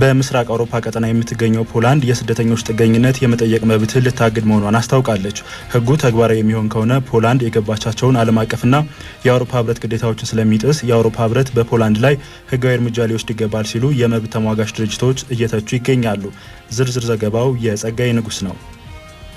በምስራቅ አውሮፓ ቀጠና የምትገኘው ፖላንድ የስደተኞች ጥገኝነት የመጠየቅ መብት ልታግድ መሆኗን አስታውቃለች። ህጉ ተግባራዊ የሚሆን ከሆነ ፖላንድ የገባቻቸውን ዓለም አቀፍና የአውሮፓ ህብረት ግዴታዎችን ስለሚጥስ የአውሮፓ ህብረት በፖላንድ ላይ ህጋዊ እርምጃ ሊወስድ ይገባል ሲሉ የመብት ተሟጋች ድርጅቶች እየተቹ ይገኛሉ። ዝርዝር ዘገባው የጸጋይ ንጉስ ነው።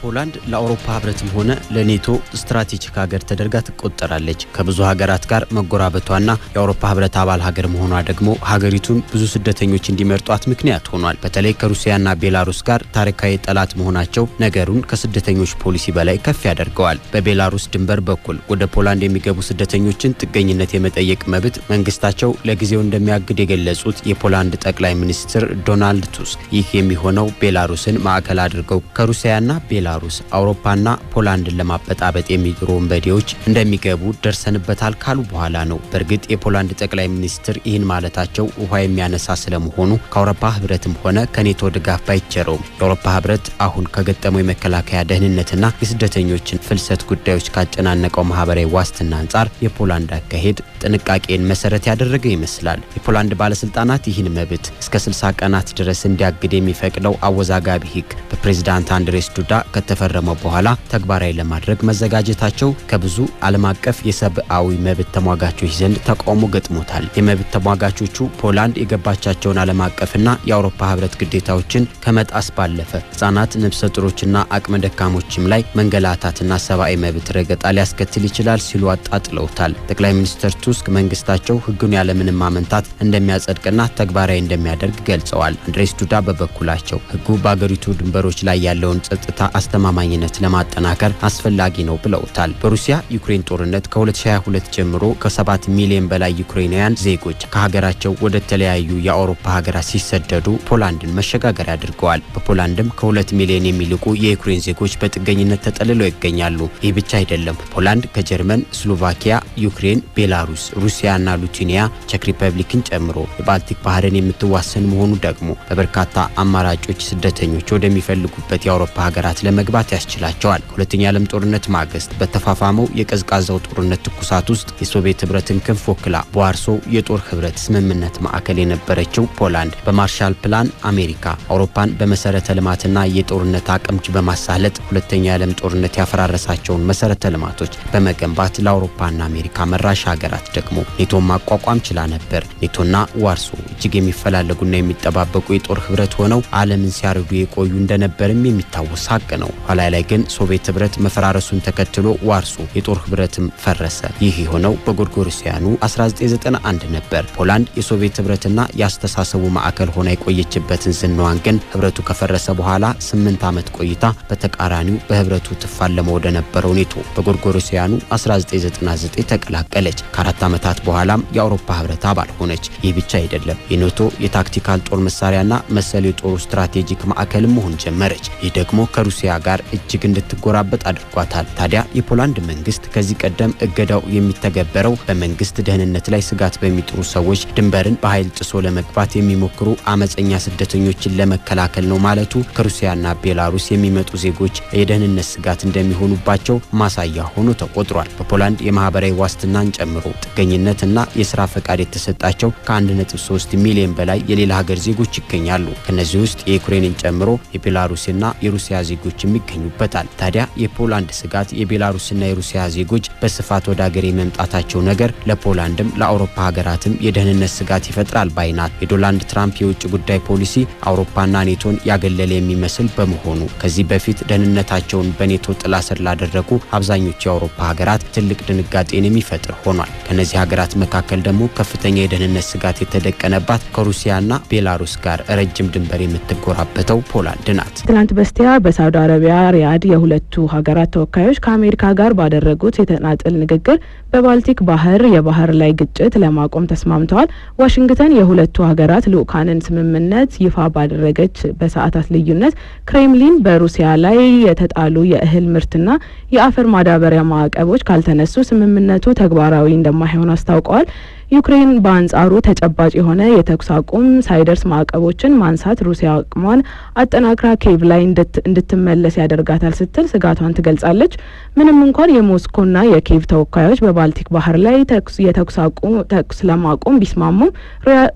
ፖላንድ ለአውሮፓ ህብረትም ሆነ ለኔቶ ስትራቴጂክ ሀገር ተደርጋ ትቆጠራለች። ከብዙ ሀገራት ጋር መጎራበቷና የአውሮፓ ህብረት አባል ሀገር መሆኗ ደግሞ ሀገሪቱን ብዙ ስደተኞች እንዲመርጧት ምክንያት ሆኗል። በተለይ ከሩሲያና ቤላሩስ ጋር ታሪካዊ ጠላት መሆናቸው ነገሩን ከስደተኞች ፖሊሲ በላይ ከፍ ያደርገዋል። በቤላሩስ ድንበር በኩል ወደ ፖላንድ የሚገቡ ስደተኞችን ጥገኝነት የመጠየቅ መብት መንግስታቸው ለጊዜው እንደሚያግድ የገለጹት የፖላንድ ጠቅላይ ሚኒስትር ዶናልድ ቱስክ ይህ የሚሆነው ቤላሩስን ማዕከል አድርገው ከሩሲያና ቤላሩስ አውሮፓና ፖላንድን ለማበጣበጥ የሚጥሩ ወንበዴዎች እንደሚገቡ ደርሰንበታል ካሉ በኋላ ነው። በእርግጥ የፖላንድ ጠቅላይ ሚኒስትር ይህን ማለታቸው ውሃ የሚያነሳ ስለመሆኑ ከአውሮፓ ህብረትም ሆነ ከኔቶ ድጋፍ ባይቸረውም የአውሮፓ ህብረት አሁን ከገጠመው የመከላከያ ደህንነትና የስደተኞችን ፍልሰት ጉዳዮች ካጨናነቀው ማህበራዊ ዋስትና አንጻር የፖላንድ አካሄድ ጥንቃቄን መሰረት ያደረገ ይመስላል። የፖላንድ ባለስልጣናት ይህን መብት እስከ 60 ቀናት ድረስ እንዲያግድ የሚፈቅደው አወዛጋቢ ህግ በፕሬዝዳንት አንድሬስ ዱዳ ከተፈረመው በኋላ ተግባራዊ ለማድረግ መዘጋጀታቸው ከብዙ ዓለም አቀፍ የሰብአዊ መብት ተሟጋቾች ዘንድ ተቃውሞ ገጥሞታል። የመብት ተሟጋቾቹ ፖላንድ የገባቻቸውን ዓለም አቀፍና የአውሮፓ ህብረት ግዴታዎችን ከመጣስ ባለፈ ህጻናት፣ ነፍሰ ጡሮችና አቅመ ደካሞችም ላይ መንገላታትና ሰብአዊ መብት ረገጣ ሊያስከትል ይችላል ሲሉ አጣጥለውታል። ጠቅላይ ሚኒስትር ቱስክ መንግስታቸው ህጉን ያለምንም ማመንታት እንደሚያጸድቅና ተግባራዊ እንደሚያደርግ ገልጸዋል። አንድሬስ ዱዳ በበኩላቸው ህጉ በአገሪቱ ድንበሮች ላይ ያለውን ጸጥታ አስተማማኝነት ለማጠናከር አስፈላጊ ነው ብለውታል። በሩሲያ ዩክሬን ጦርነት ከ2022 ጀምሮ ከ7 ሚሊዮን በላይ ዩክሬናውያን ዜጎች ከሀገራቸው ወደ ተለያዩ የአውሮፓ ሀገራት ሲሰደዱ ፖላንድን መሸጋገሪያ አድርገዋል። በፖላንድም ከ2 ሚሊዮን የሚልቁ የዩክሬን ዜጎች በጥገኝነት ተጠልለው ይገኛሉ። ይህ ብቻ አይደለም። ፖላንድ ከጀርመን፣ ስሎቫኪያ፣ ዩክሬን፣ ቤላሩስ፣ ሩሲያና ሊቱዌኒያ፣ ቼክ ሪፐብሊክን ጨምሮ የባልቲክ ባህርን የምትዋሰን መሆኑ ደግሞ በበርካታ አማራጮች ስደተኞች ወደሚፈልጉበት የአውሮፓ ሀገራት ለመግባት ያስችላቸዋል። ሁለተኛ ዓለም ጦርነት ማግስት በተፋፋመው የቀዝቃዛው ጦርነት ትኩሳት ውስጥ የሶቪየት ህብረትን ክንፍ ወክላ በዋርሶ የጦር ህብረት ስምምነት ማዕከል የነበረችው ፖላንድ በማርሻል ፕላን አሜሪካ አውሮፓን በመሰረተ ልማትና የጦርነት አቅምች በማሳለጥ ሁለተኛ ዓለም ጦርነት ያፈራረሳቸውን መሰረተ ልማቶች በመገንባት ለአውሮፓና አሜሪካ መራሽ ሀገራት ደግሞ ኔቶን ማቋቋም ችላ ነበር። ኔቶና ዋርሶ እጅግ የሚፈላለጉና የሚጠባበቁ የጦር ህብረት ሆነው ዓለምን ሲያርዱ የቆዩ እንደነበርም የሚታወስ ሀቅ ነው። ኋላ ላይ ግን ሶቪየት ህብረት መፈራረሱን ተከትሎ ዋርሶ የጦር ህብረትም ፈረሰ። ይህ የሆነው በጎርጎሮሲያኑ 1991 ነበር። ፖላንድ የሶቪየት ህብረትና ያስተሳሰቡ ማዕከል ሆና የቆየችበትን ዝናዋን ግን ህብረቱ ከፈረሰ በኋላ 8 ዓመት ቆይታ በተቃራኒው በህብረቱ ትፋለመው ወደ ነበረው ኔቶ በጎርጎሮሲያኑ 1999 ተቀላቀለች። ከ4 ዓመታት በኋላም የአውሮፓ ህብረት አባል ሆነች። ይህ ብቻ አይደለም። የኔቶ የታክቲካል ጦር መሳሪያና መሰል የጦር ስትራቴጂክ ማዕከል መሆን ጀመረች። ይህ ደግሞ ከሩሲያ ጋር እጅግ እንድትጎራበጥ አድርጓታል። ታዲያ የፖላንድ መንግስት ከዚህ ቀደም እገዳው የሚተገበረው በመንግስት ደህንነት ላይ ስጋት በሚጥሩ ሰዎች ድንበርን በኃይል ጥሶ ለመግባት የሚሞክሩ አመፀኛ ስደተኞችን ለመከላከል ነው ማለቱ ከሩሲያና ቤላሩስ የሚመጡ ዜጎች የደህንነት ስጋት እንደሚሆኑባቸው ማሳያ ሆኖ ተቆጥሯል። በፖላንድ የማህበራዊ ዋስትናን ጨምሮ ጥገኝነትና የስራ ፈቃድ የተሰጣቸው ከ1.3 ሚሊዮን በላይ የሌላ ሀገር ዜጎች ይገኛሉ። ከነዚህ ውስጥ የዩክሬንን ጨምሮ የቤላሩስና የሩሲያ ዜጎች የሚገኙበታል። ታዲያ የፖላንድ ስጋት የቤላሩስና የሩሲያ ዜጎች በስፋት ወደ ሀገር የመምጣታቸው ነገር ለፖላንድም ለአውሮፓ ሀገራትም የደህንነት ስጋት ይፈጥራል ባይናት። የዶናልድ ትራምፕ የውጭ ጉዳይ ፖሊሲ አውሮፓና ኔቶን ያገለለ የሚመስል በመሆኑ ከዚህ በፊት ደህንነታቸውን በኔቶ ጥላ ስር ላደረጉ አብዛኞቹ የአውሮፓ ሀገራት ትልቅ ድንጋጤን የሚፈጥር ሆኗል። ከነዚህ ሀገራት መካከል ደግሞ ከፍተኛ የደህንነት ስጋት የተደቀነባት ከሩሲያና ቤላሩስ ጋር ረጅም ድንበር የምትጎራበተው ፖላንድ ናት። ትናንት በስቲያ በሳውዲ አረቢያ ሪያድ የሁለቱ ሀገራት ተወካዮች ከአሜሪካ ጋር ባደረጉት የተናጠል ንግግር በባልቲክ ባህር የባህር ላይ ግጭት ለማቆም ተስማምተዋል። ዋሽንግተን የሁለቱ ሀገራት ልኡካንን ስምምነት ይፋ ባደረገች በሰዓታት ልዩነት ክሬምሊን በሩሲያ ላይ የተጣሉ የእህል ምርትና የአፈር ማዳበሪያ ማዕቀቦች ካልተነሱ ስምምነቱ ተግባራዊ እንደማ እንደማይሆን አስታውቀዋል። ዩክሬን በአንጻሩ ተጨባጭ የሆነ የተኩስ አቁም ሳይደርስ ማዕቀቦችን ማንሳት ሩሲያ አቅሟን አጠናክራ ኪየቭ ላይ እንድትመለስ ያደርጋታል ስትል ስጋቷን ትገልጻለች። ምንም እንኳን የሞስኮና የኪየቭ ተወካዮች በባልቲክ ባህር ላይ ተኩስ ለማቆም ቢስማሙም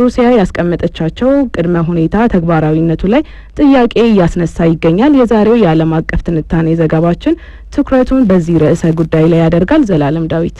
ሩሲያ ያስቀመጠቻቸው ቅድመ ሁኔታ ተግባራዊነቱ ላይ ጥያቄ እያስነሳ ይገኛል። የዛሬው የዓለም አቀፍ ትንታኔ ዘገባችን ትኩረቱን በዚህ ርዕሰ ጉዳይ ላይ ያደርጋል። ዘላለም ዳዊት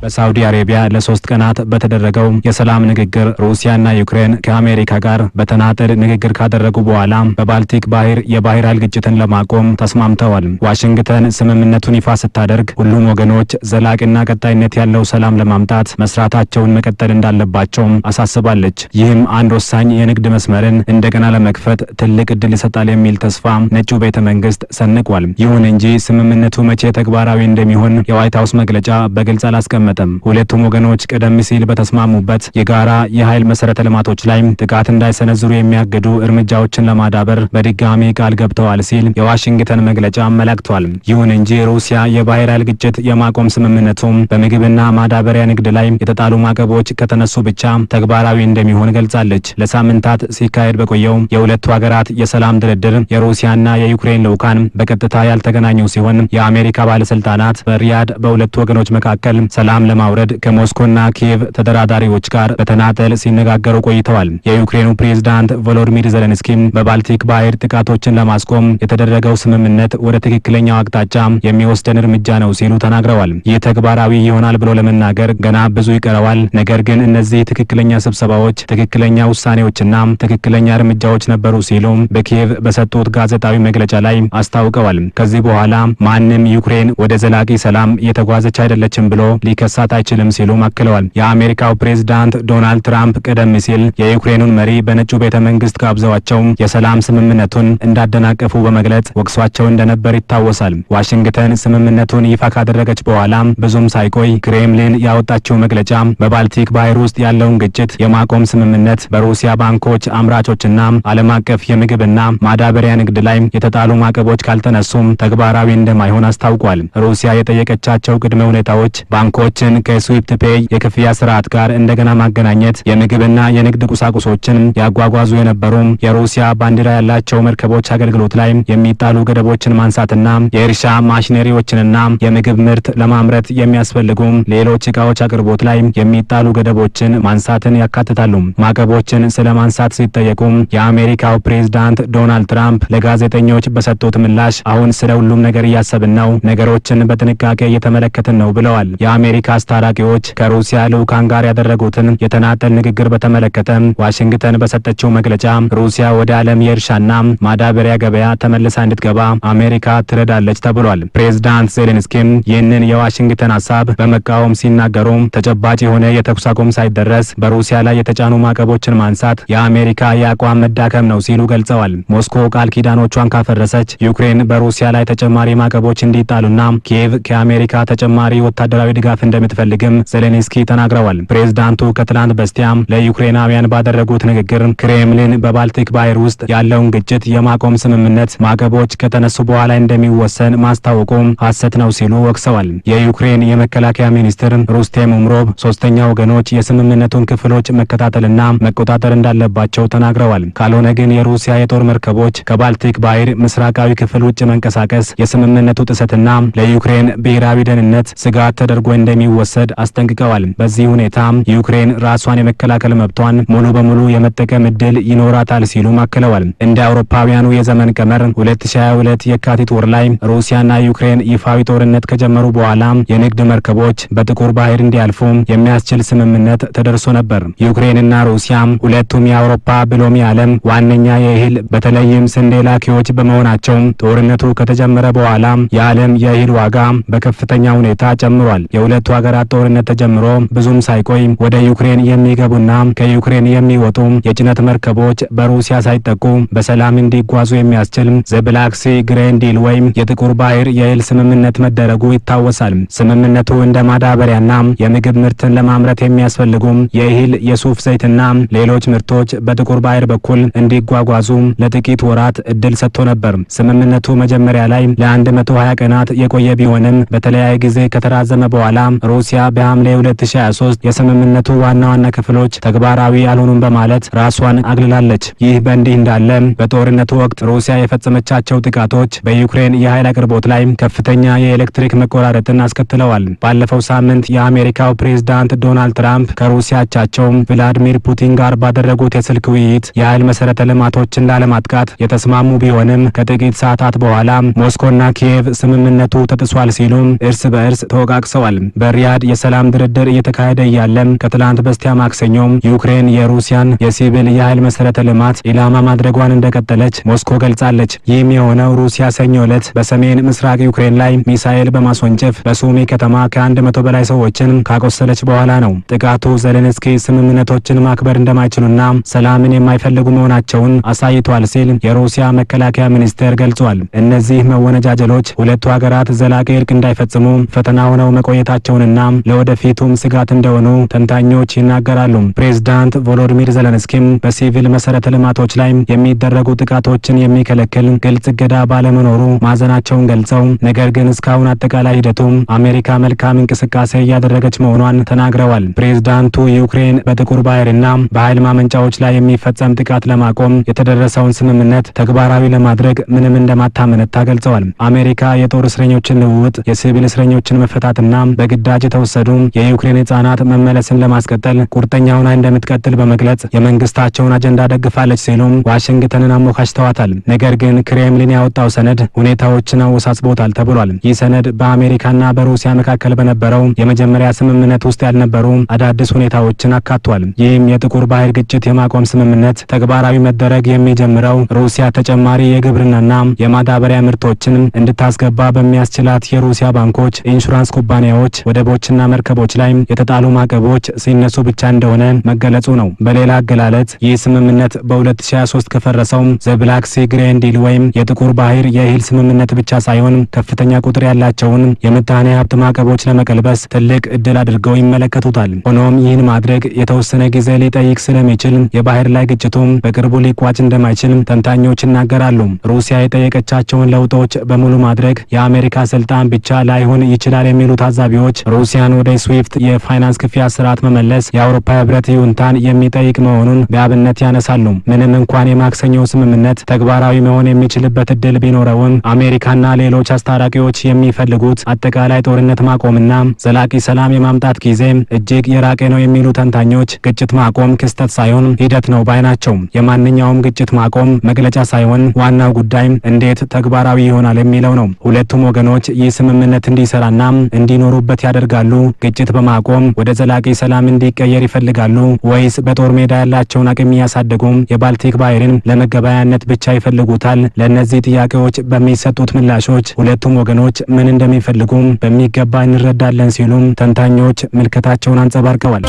በሳውዲ አረቢያ ለ3 ቀናት በተደረገው የሰላም ንግግር ሩሲያና ዩክሬን ከአሜሪካ ጋር በተናጠል ንግግር ካደረጉ በኋላ በባልቲክ ባህር የባህር ኃይል ግጭትን ለማቆም ተስማምተዋል። ዋሽንግተን ስምምነቱን ይፋ ስታደርግ ሁሉም ወገኖች ዘላቂና ቀጣይነት ያለው ሰላም ለማምጣት መስራታቸውን መቀጠል እንዳለባቸው አሳስባለች። ይህም አንድ ወሳኝ የንግድ መስመርን እንደገና ለመክፈት ትልቅ እድል ይሰጣል የሚል ተስፋ ነጩ ቤተ መንግስት ሰንቋል። ይሁን እንጂ ስምምነቱ መቼ ተግባራዊ እንደሚሆን የዋይት ሀውስ መግለጫ በግልጽ አላስቀመጠም። ሁለቱም ወገኖች ቀደም ሲል በተስማሙበት የጋራ የኃይል መሰረተ ልማቶች ላይ ጥቃት እንዳይሰነዝሩ የሚያግዱ እርምጃዎችን ለማዳበር በድጋሚ ቃል ገብተዋል ሲል የዋሽንግተን መግለጫ አመላክቷል። ይሁን እንጂ ሩሲያ የባህር ኃይል ግጭት የማቆም ስምምነቱ በምግብና ማዳበሪያ ንግድ ላይ የተጣሉ ማዕቀቦች ከተነሱ ብቻ ተግባራዊ እንደሚሆን ገልጻለች። ለሳምንታት ሲካሄድ በቆየው የሁለቱ ሀገራት የሰላም ድርድር የሩሲያና የዩክሬን ልዑካን በቀጥታ ያልተገናኙ ሲሆን የአሜሪካ ባለስልጣናት በሪያድ በሁለቱ ወገኖች መካከል ሰላም ለማውረድ ከሞስኮና ኪየቭ ተደራዳሪዎች ጋር በተናጠል ሲነጋገሩ ቆይተዋል። የዩክሬኑ ፕሬዝዳንት ቮሎዲሚር ዜሌንስኪ በባልቲክ ባህር ጥቃቶችን ለማስቆም የተደረገው ስምምነት ወደ ትክክለኛው አቅጣጫ የሚወስደን እርምጃ ነው ሲሉ ተናግረዋል። ይህ ተግባራዊ ይሆናል ብሎ ለመናገር ገና ብዙ ይቀረዋል። ነገር ግን እነዚህ ትክክለኛ ስብሰባዎች፣ ትክክለኛ ውሳኔዎችና ትክክለኛ እርምጃዎች ነበሩ ሲሉ በኪየቭ በሰጡት ጋዜጣዊ መግለጫ ላይ አስታውቀዋል። ከዚህ በኋላ ማንም ዩክሬን ወደ ዘላቂ ሰላም እየተጓዘች አይደለችም ብሎ ሊከሳት አይችልም ሲሉ አክለዋል። የአሜሪካው ፕሬዝዳንት ዶናልድ ትራምፕ ቀደም ሲል የዩክሬኑን መሪ በነጩ ቤተ መንግስት ጋብዘዋቸው የሰላም ስምምነቱን እንዳደናቀፉ በመግለጽ ወቅሷቸው እንደነበር ይታወሳል። ዋሽንግተን ስምምነቱን ይፋ ካደረገች በኋላ ብዙም ሳይቆይ ክሬምሊን ያወጣችው መግለጫ በባልቲክ ባህር ውስጥ ያለውን ግጭት የማቆም ስምምነት በሩሲያ ባንኮች፣ አምራቾችና ዓለም አቀፍ የምግብና ማዳበሪያ ንግድ ላይ የተጣሉ ማዕቀቦች ካልተነሱም ተግባራዊ እንደማይሆን አስታውቋል። ሩሲያ የጠየቀቻቸው ቅድመ ሁኔታዎች ባንኮችን ከስዊፍት ፔይ የክፍያ ስርዓት ጋር እንደገና ማገናኘት፣ የምግብና የንግድ ቁሳቁሶችን ያጓጓዙ የነበሩ የሩሲያ ባንዲራ ያላቸው መርከቦች አገልግሎት ላይ የሚጣሉ ገደቦችን ማንሳትና የእርሻ ማሽነሪዎችንና የምግብ ምርት ለማምረት የሚያስፈልጉ ሌሎች ዕቃዎች አቅርቦት ላይ የሚጣሉ ገደቦችን ማንሳትን ያካትታሉ። ማዕቀቦችን ስለማንሳት ሲጠየቁ የአሜሪካው ፕሬዝዳንት ዶናልድ ትራምፕ ለጋዜጠኞች በሰጡት ምላሽ አሁን ስለ ሁሉም ነገር እያሰብን ነው፣ ነገሮችን በጥንቃቄ እየተመለከትን ነው ብለዋል። የአሜሪካ አስታራቂዎች ከሩሲያ ልዑካን ጋር ያደረጉትን የተናጠል ንግግር በተመለከተ ዋሽንግተን በሰጠችው መግለጫ ሩሲያ ወደ ዓለም የእርሻና ማዳበሪያ ገበያ ተመልሳ እንድትገባ አሜሪካ ትረዳለች ተብሏል። ፕሬዝዳንት ዜሌንስኪም ይህንን የዋሽንግተን ሀሳብ በመቃወም ሲናገሩ ተጨባጭ የሆነ የተኩስ አቁም ሳይደረስ በሩሲያ ላይ የተጫኑ ማዕቀቦችን ማንሳት የአሜሪካ የአቋም መዳከም ነው ሲሉ ገልጸዋል። ሞስኮ ቃል ኪዳኖቿን ካፈረሰች ዩክሬን በሩሲያ ላይ ተጨማሪ ማዕቀቦች እንዲጣሉና ኪየቭ ከአሜሪካ ተጨማሪ ወታደራዊ ድጋፍ እንደምትፈልግም ዜሌንስኪ ተናግረዋል። ፕሬዝዳንቱ ከትላንት በስቲያ ለዩክሬናውያን ባደረጉት ንግግር ክሬምሊን በባልቲክ ባህር ውስጥ ያለውን ግጭት የማቆም ስምምነት ማዕቀቦች ከተነሱ በኋላ እንደሚወሰን ማስታወቁ ሐሰት ነው ሲሉ ወቅሰዋል። የዩክሬን የመከላከያ ሚኒስትር ሩስቴም ኡምሮቭ ሶስተኛ ወገኖች የስምምነቱን ክፍሎች መከታተልና መቆጣጠር እንዳለባቸው ተናግረዋል። ካልሆነ ግን የሩሲያ የጦር መርከቦች ከባልቲክ ባህር ምስራቃዊ ክፍል ውጭ መንቀሳቀስ የስምምነቱ ጥሰትና ለዩክሬን ብሔራዊ ደህንነት ስጋት ተደርጎ እንደሚወሰድ አስጠንቅቀዋል። በዚህ ሁኔታ ዩክሬን ራሷን የመከላከል መብቷን ሙሉ በሙሉ የመጠቀም እድል ይኖራታል ሲሉ አክለዋል። እንደ አውሮፓውያኑ የዘመን ቀመር 2022 የካቲት ወር ላይ ሩሲያና ዩክሬን ይፋዊ ጦርነት ከጀመሩ በኋላ የንግድ መርከቦች በጥቁር ባህር እንዲያልፉ የሚያስችል ስምምነት ተደርሶ ነበር። ዩክሬንና ሩሲያ ሁለቱም የአውሮፓ ብሎም የዓለም ዋነኛ የእህል በተለይም ስንዴ ላኪዎች በመሆናቸው ጦርነቱ ከተጀመረ በኋላ የዓለም የእህል ዋጋ በከፍተኛ ሁኔታ ጨምሯል። የሁለቱ ሀገራት ጦርነት ተጀምሮ ብዙም ሳይቆይ ወደ ዩክሬን የሚገቡና ከዩክሬን የሚወጡ የጭነት መርከቦች በሩሲያ ሳይጠቁ በሰላም እንዲጓዙ የሚያስችል ዘብላክ ሲ ግሬን ዲል ወይም የጥቁር ባህር የእህል ስምምነት መደረጉ ይታወሳል። ስምምነቱ እንደ ማዳበሪያና የምግብ ምርትን ለማምረት የሚያስፈልጉ የእህል፣ የሱፍ ዘይትና ሌሎች ምርቶች በጥቁር ባህር በኩል እንዲጓጓዙ ለጥቂት ወራት እድል ሰጥቶ ነበር። ስምምነቱ መጀመሪያ ላይ ለ120 ቀናት የቆየ ቢሆንም በተለያየ ጊዜ ከተራዘመ በኋላ ሩሲያ በሐምሌ 2023 የስምምነቱ ዋና ዋና ክፍሎች ተግባራዊ ያልሆኑም በማለት ራሷን አግልላለች። ይህ በእንዲህ እንዳለ በጦርነቱ ወቅት ሩሲያ የፈጸመቻቸው ጥቃቶች በዩክሬን የኃይል አቅርቦት ላይ ከፍተኛ የኤሌክትሪክ መቆራረጥን አስከትለዋል። ባለፈው ሳምንት የአሜሪካው ፕሬዝዳንት ዶናልድ ትራምፕ ከሩሲያ አቻቸው ቭላዲሚር ፑቲን ጋር ባደረጉት የስልክ ውይይት የኃይል መሰረተ ልማቶችን ላለማጥቃት የተስማሙ ቢሆንም ከጥቂት ሰዓታት በኋላ ሞስኮና ኪየቭ ስምምነቱ ተጥሷል ሲሉ እርስ በእርስ ተወቃቅሰዋል። በሪያድ የሰላም ድርድር እየተካሄደ እያለ ከትላንት በስቲያ ማክሰኞ ዩክሬን የሩሲያን የሲቪል የኃይል መሰረተ ልማት ኢላማ ማድረጓን እንደቀጠለች ሞስኮ ገልጻለች። ይህም የሆነው ሩሲያ ሰኞ ዕለት በሰሜን ምስራቅ ዩክሬን ላይ ሚሳኤል በማስወንጨፍ በሱሚ ከተማ ከ100 በላይ ሰዎችን ካቆሰለች በኋላ ነው። ጥቃቱ ዜሌንስኪ ስምምነቶችን ማክበር እንደማይችሉና ሰላምን የማይፈልጉ መሆናቸውን አሳይቷል ሲል የሩሲያ መከላከያ ሚኒስቴር ገልጿል። እነዚህ መወነጃጀሎች ሁለቱ ሀገራት ዘላቂ እርቅ እንዳይፈጽሙ ፈተና ሆነው መቆየታቸውንና ለወደፊቱም ስጋት እንደሆኑ ተንታኞች ይናገራሉ። ፕሬዝዳንት ቮሎዲሚር ዜሌንስኪም በሲቪል መሰረተ ልማቶች ላይ የሚደረጉ ጥቃቶችን የሚከለክል ግልጽ እገዳ ባለመኖሩ ማዘናቸውን ገልጸው ነገር ግን እስካሁን አጠቃላይ ሂደቱ አሜሪካ መልካም እንቅስቃሴ እያደረገች መሆኗን ተናግረዋል። ፕሬዝዳንቱ ዩክሬን በጥቁር ባህርና በኃይል ማመንጫዎች ላይ የሚፈጸም ጥቃት ለማቆም የተደረሰውን ስምምነት ተግባራዊ ለማድረግ ምንም እንደማታመነታ ገልጸዋል። አሜሪካ የጦር እስረኞችን ልውውጥ፣ የሲቪል እስረኞችን መፈታትና በግዳጅ የተወሰዱ የዩክሬን ህጻናት መመለስን ለማስቀጠል ቁርጠኛ ሆና እንደምትቀጥል በመግለጽ የመንግስታቸውን አጀንዳ ደግፋለች ሲሉ ዋሽንግተንን አሞካሽተዋታል። ነገር ግን ክሬምሊን ያወጣው ሰነድ ሁኔታዎችን አወሳስቦታል ተብሏል። ይህ ሰነድ በአሜሪካና በሩሲያ መካከል በነበረው የመጀመሪያ ስምምነት ውስጥ ያልነበሩ አዳዲስ ሁኔታዎችን አካቷል። ይህም የጥቁር ባህር ግጭት የማቆም ስምምነት ተግባራዊ መደረግ የሚጀምረው ሩሲያ ተጨማሪ የግብርናና የማዳበሪያ ምርቶችን እንድታስገባ በሚያስችላት የሩሲያ ባንኮች፣ ኢንሹራንስ ኩባንያዎች፣ ወደቦችና መርከቦች ላይ የተጣሉ ማዕቀቦች ሲነሱ ብቻ እንደሆነ መገለጹ ነው። በሌላ አገላለጽ ይህ ስምምነት በ2023 ከፈረሰው ዘ ብላክ ሲ ግሬን ዲል ወይም የጥቁር ባህር የእህል ስምምነት ብቻ ሳይሆን ከፍተኛ ቁጥር ያላቸውን የምጣኔ ሀብት ማዕቀቦች ለመቀልበስ ትልቅ እድል አድርገው ይመለከቱታል። ሆኖም ይህን ማድረግ የተወሰነ ጊዜ ሊጠይቅ ስለሚችል የባህር ላይ ግጭቱ በቅርቡ ሊቋጭ እንደማይችል ተንታኞች ይናገራሉ። ሩሲያ የጠየቀቻቸውን ለውጦች በሙሉ ማድረግ የአሜሪካ ስልጣን ብቻ ላይሆን ይችላል የሚሉ ታዛቢዎች ሩሲያን ወደ ስዊፍት የፋይናንስ ክፍያ ስርዓት መመለስ የአውሮፓ ህብረት ይሁንታን የሚጠይቅ መሆኑን በአብነት ያነሳሉ። ምንም እንኳን የማክሰኞው ስምምነት ተግባራዊ መሆን የሚችልበት እድል ቢኖረውም አሜሪካና ሌሎች አስታራቂዎች የሚፈልጉት አጠቃላይ ጦርነት ማቆምና ዘላቂ ሰላም የማምጣት ጊዜ እጅግ የራቀ ነው የሚሉ ተንታኞች ግጭት ማቆም ክስተት ሳይሆን ሂደት ነው ባይ ናቸው። የማንኛውም ግጭት ማቆም መግለጫ ሳይሆን ዋናው ጉዳይ እንዴት ተግባራዊ ይሆናል የሚለው ነው። ሁለቱም ወገኖች ይህ ስምምነት እንዲሰራና እንዲኖሩበት ያደርጋሉ? ግጭት በማቆም ወደ ዘላቂ ሰላም እንዲቀየር ይፈልጋሉ ወይስ በጦር ሜዳ ያላቸውን አቅም ያሳደጉ የባልቲክ ባህርን ለመገበያያነት ብቻ ይፈልጉታል? ለእነዚህ ጥያቄዎች በሚሰጡት ምላሾች ሁለቱም ወገኖች ምን እንደሚፈልጉ በሚገባ እንረዳለን ሲሉ ተንታኞች ምልከታቸውን አንጸባርቀዋል።